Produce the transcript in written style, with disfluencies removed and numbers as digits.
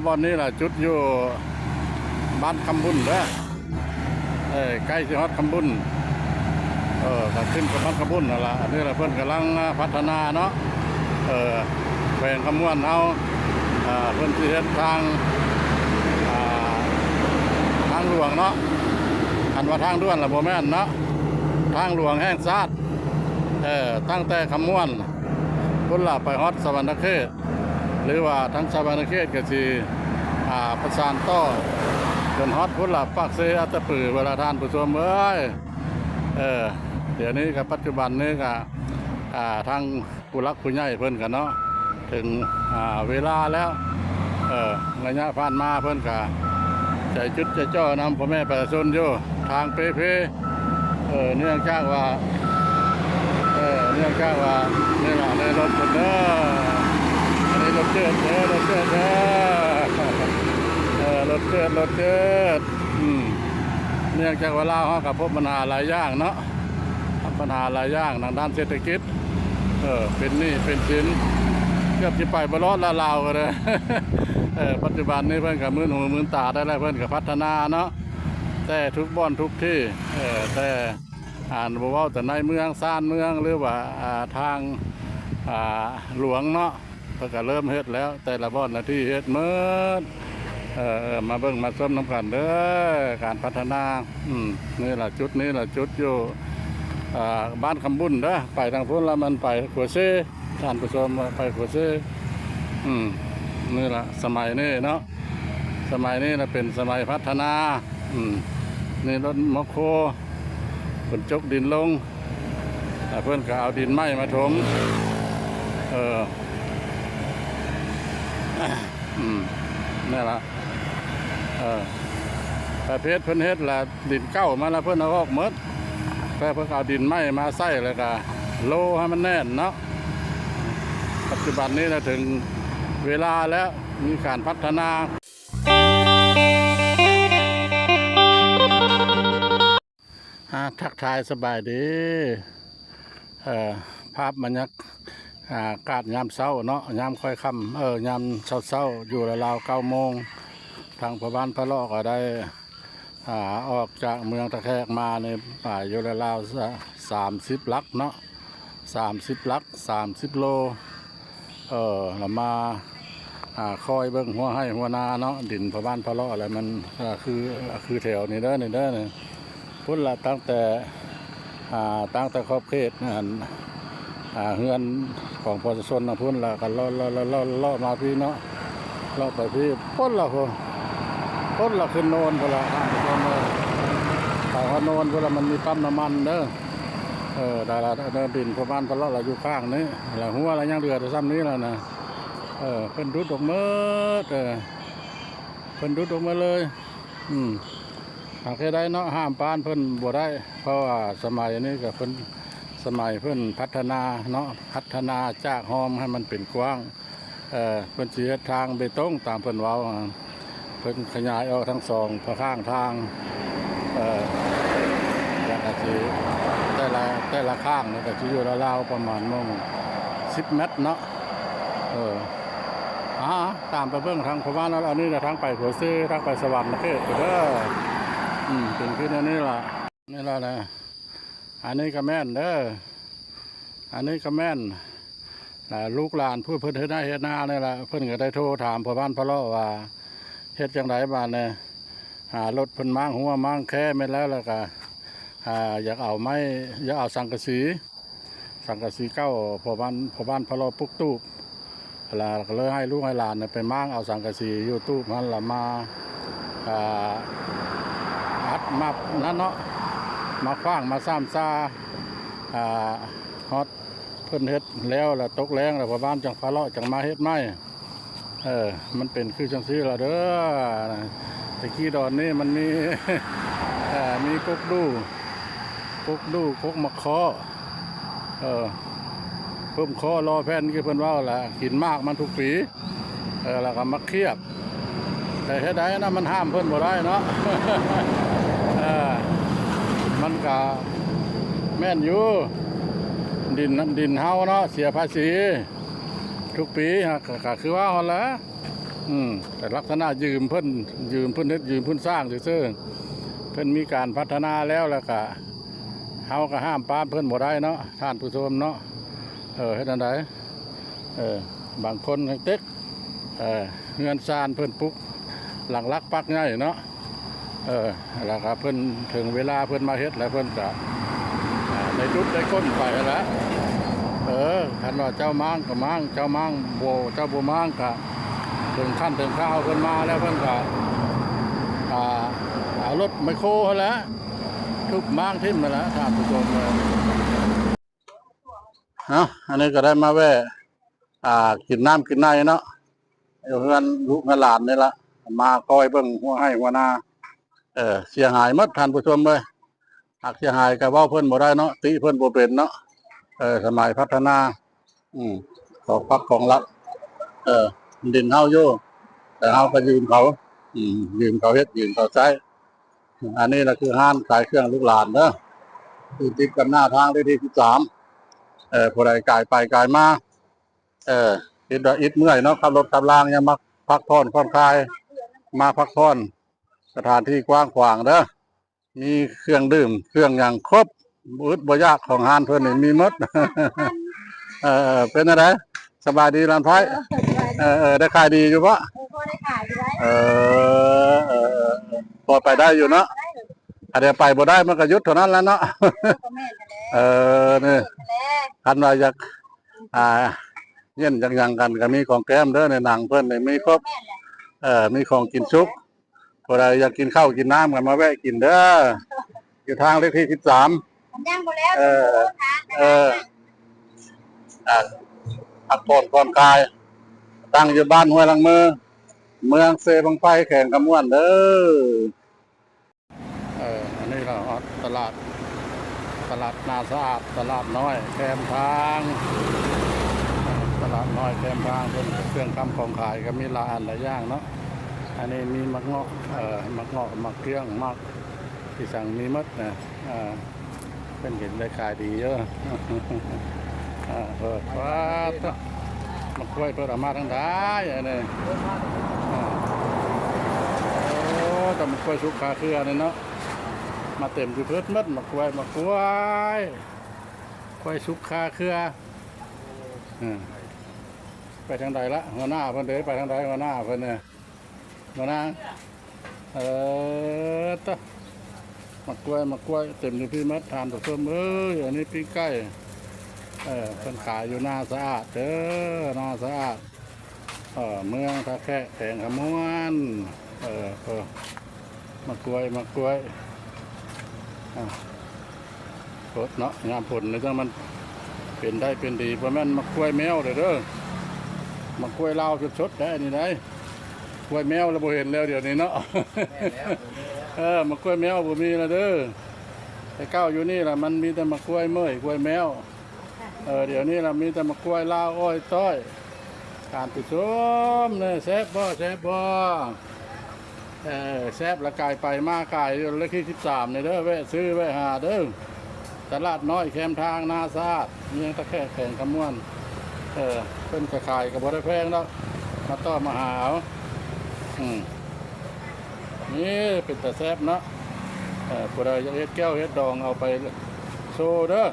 บอนนี้แหละจุดอยู่บ้านคำบุญเด้อใกล้สิฮอดคำบุญก็ขึ้นกับบ้านคำบุญนั่นล่ะอันนี้แหละเพิ่นกำลังพัฒนาเนาะแขวงคำม่วนเอาเพิ่นสิเฮ็ดทางหลวงเนาะอันว่าทางด่วนล่ะบ่แม่นเนาะทางหลวงแห่งชาติตั้งแต่คำม่วนพุ่นล่ะไปฮอดสวรรณเขตหรือว่าทั้งสวรรณเขตก็สิประสานต่อจนฮอดพุ่นล่ะปากเซอัตตปือเวลาท่านผู้ชมเอ้ยเดี๋ยวนี้กับปัจจุบันนี้ก็ทางผู้รักผู้ใหญ่เพิ่นกันเนาะถึงเวลาแล้วระยะผ่านมาเพิ่นก็ใจจุดใจจ่อนำพ่อแม่ประชาชนอยู่ทางเพ่เนื่องจากว่านี่แหละในรถเด้ออันนี้รถเจิดเด้อรถเจิดเนื่องจากว่าลาวเฮากับพบปัญหาหลายอย่างเนาะปัญหาหลายอย่างทางด้านเศรษฐกิจเป็นหนี้เป็นสินเกือบจะไปบ่รอดละลาวกันเลยปัจจุบันนี้เพิ่นก็มื้นหูมื้นตาได้แล้วเพิ่นก็พัฒนาเนาะแต่ทุกบ่อนทุกที่แต่บ่เว้าแต่ในเมืองซ่านเมืองหรือว่าทางหลวงเนาะเพิ่นก็เริ่มเฮ็ดแล้วแต่ละบ่อนละที่เฮ็ดหมดมาเบิ่งมาชมน้ำกันเด้อการพัฒนานี่แหละจุดอยู่บ้านคำบุญเด้อไปทางพุ่นแล้วมันไปขัวเซ่ท่านผู้ชมไปขัวเซ่นี่แหละสมัยนี้เนาะสมัยนี้นะเป็นสมัยพัฒนานี่รถมอโคฝนจกดินลงเพื่อนก็เอาดินไม้มาถมนี่แหละประเภทเพื่อนเฮ็ดละดินเก้ามาแล้วเพื่อนเอาออกหมดเพื่อนเอาดินไม้มาใส่เลยก็โลให้มันแน่นเนาะปัจจุบันนี้เราถึงเวลาแล้วมีการพัฒนาทักทายสบายดีภาพบรรยากาศยามเช้าเนาะยามค่อยค่ำยามเช้าอยู่ราว9 โมงทางพระบ้านพระเลาะก็ได้ออกจากเมืองตะแคกมาในป่าอยู่ราว30 ลักเนาะ30 ลัก30 โลเรามาคอยเบิ้งหัวให้หัวนาเนาะดินพระบ้านพระเลาะอะไรมันคือแถวนี้เด้อเนี่ยพุ่นละตั้งแต่ขอบเขตเฮือนของประชาชนนะพุ่นละกันล่อมาพี่เนาะล่อไปพี่พุ่นละขึ้นโนนพุ่นละทางพุ่นเลยทางโนนพุ่นละมันมีปั๊มน้ำมันเด้อดาราเดินดินพระบ้านพระเลาะเราอยู่ข้างนี้แล้วหัวอะไรยังเดือดซ้ำนี้แล้วนะเพิ่นดุดออกมาเพิ่นดุดออกมาเลยหากได้เนาะห้ามปานเพิ่นบ่ได้เพราะว่าสมัยนี้ก็เพิ่นสมัยเพิ่นพัฒนาเนาะพัฒนาจากหอมให้มันเป็นกว้างเพิ่นสิเฮ็ดทางเบตงตามเพิ่นเว้าเพิ่นขยายออกทั้งสองข้างทางแล้วก็สิแต่ละข้างนี่ก็สิอยู่ราวๆประมาณ10 เมตรเนาะตามไปเบิ่งทางพระบ้านแล้วอันนี้ทางไปหัวซื้อทางไปสวรรค์เขตเด้อเป็นขึ้นอันนี้ล่ะนะอันนี้ก็แม่นเด้ออันนี้ก็แม่นลูกหลานผู้เพิ่นเฮ็ดนาเนี่ยล่ะเพิ่นก็ได้โทรถามพระบ้านพระเลาะว่าเฮ็ดจังไดบ้านเนี่ยรถเพิ่นมั่งหัวมั่งแค่แม่นแล้วก็อยากเอาสังกะสีเก้าพระบ้านพระเลาะปุกตู้แล้วก็เลยให้ลูกให้หลานไปมั่งเอาสังกะสีอยู่ตู้มันละมาอัดมานั่นเนาะมาคว้างมาซ้ำซาฮอตเพิ่นเฮ็ดแล้วตกแรงแล้วพอบ้านจังพะเลาะจังมาเฮ็ดไม้มันเป็นคือจังซี่ล่ะเด้อตะกี้ดอนนี่มันมีมีกกดูกกมะเคาะเพิ่มคอรอแผ่นคือเพิ่นว่าแหละกินมากมันทุกปีแล้วก็มาเคียบแต่เฮ็ดได้นะมันห้ามเพิ่นบ่ได้เนาะมันก็แม่นอยู่ดินเฮาเนาะเสียภาษีทุกปีก็คือว่าหั่นแหละ แต่ลักษณะยืมเพิ่นยืมเพิ่นเฮ็ดยืมเพิ่นสร้างซื่อๆเพิ่นมีการพัฒนาแล้วก็เฮาก็ห้ามปรามเพิ่นบ่ได้เนาะท่านผู้ชมเนาะเฮ็ดจังไดบางคนเต็กเฮือนซานเพิ่นปลุกหลังลักปักง่ายเนาะแล้วก็เพิ่นถึงเวลาเพิ่นมาเฮ็ดแล้วเพิ่นก็ได้จุดได้ก้นไปแล้วคันว่าเจ้าม้างก็ม้างเจ้าม้างเจ้าบ่ม้างก็ถึงขั้นถึงข้าวเพิ่นมาแล้วเพิ่นก็เอารถไมโครแล้วทุบม้างทิ่มมาแล้วท่านผู้ชมเลยอันนี้ก็ได้มาแวะกินน้ำกินในเนาะอยู่เพื่อนลูกหลานนี่ละมาคอยเบิ่งหัวให้หัวหน้าเสียหายหมดท่านผู้ชมเลยหากเสียหายก็เว้าเพิ่นบ่ได้เนาะติเพิ่นบ่เป็นเนาะสมัยพัฒนาของพรรคของรัฐดินเฮาอยู่แต่เฮาก็ยืมเขายืมเขาเฮ็ดยืมเขาใช้อันนี้นะคือห้านขายเครื่องลูกหลานเด้อคือติดกันหน้าทางเลขที่13ผู้ใดกายไปกายมาอิดเมื่อยเนาะขับรถขับรางยังมาพักผ่อนผ่อนคลายมาพักผ่อนสถานที่กว้างขวางเด้อมีเครื่องดื่มเครื่องอย่างครบอึดบ่ยากของห้านเพิ่นนี่มีหมดเป็นอะไรสบายดีร้านไผ่ได้ขายดีอยู่ปะได้ขายอยู่ได้พอไปได้อยู่เนาะเดี๋ยวไปบ่ได้มันก็ยุดเท่านั้นแล้วเนาะนี่คันว่าอยากเย็นยังกันก็มีของแก้มเด้อในหนังเพิ่นนี่มีครบมีของกินชุบพอใดอยากกินข้าวกินน้ำกันมาแวะกินเด้ออยู่ทางเลขที่13ย่างบ่แล้วพักผ่อนก่อนกายตั้งอยู่บ้านห้วยลังมือเมืองเซบังไฟแข่งกำมวนเด้ออันนี้เราตลาดนาสะอาดตลาดน้อยแคมทางตลาดน้อยแคมทางเป็นเครื่องคำของขายก็มีหลายอันหลายอย่างเนาะอันนี้มีมักเงาะมักเกี้ยงมักที่สั่งมีมดนะเป็นเห็นได้ขายดีเยอะเปิดฟ้ามักกล้วยเปิดออกมาทั้งได้อันนี้แต่มักกล้วยสุกขาเครือเนี่ยเนาะมาเต็มที่เพิดมัดมักกล้วยสุกขาเครือไปทางใดละหัวหน้าเพิ่นเด้ไปทางใดหัวหน้าเพิ่นเนี่ยหัวหน้าต่อมักกล้วยเต็มที่พี่มัดทานตัวเพิ่มอันนี้ปีใกล้เพิ่นขายอยู่หน้าสะอาดเด้อหน้าสะอาดเมืองท่าแค่แข่งขมวนมากล้วยสดเนาะงามผลเลยถ้ามันเป็นได้เป็นดีเพราะมันมากล้วยแมวเด้อมากล้วยลาวสดได้นี่ได้กล้วยแมวเราบ่เห็นแล้วเดี๋ยวนี้เนาะมากล้วยแมวบ่มีแล้วเด้อไอ้เก้าอยู่นี่ล่ะมันมีแต่มากล้วยเมื่อยกล้วยแมวเดี๋ยวนี้เรามีแต่มะกล้วยลาวอ้อยต้อยการติดส้มเนี่ยแซ่บบ่แซ่บละกายไปมากายเลขที่13เนี่ยเด้อแวะซื้อแวะหาเด้อตลาดน้อยแคมทางนาซาดเมืองตะแคร่แข่งขมวนเพิ่นขายกับบ่ได้แพงแล้วมาต่อมาหาเอานี่เป็นแต่แซ่บเนาะผู้ใดอยากเฮ็ดแก้วเฮ็ดดองเอาไปโซเด้อ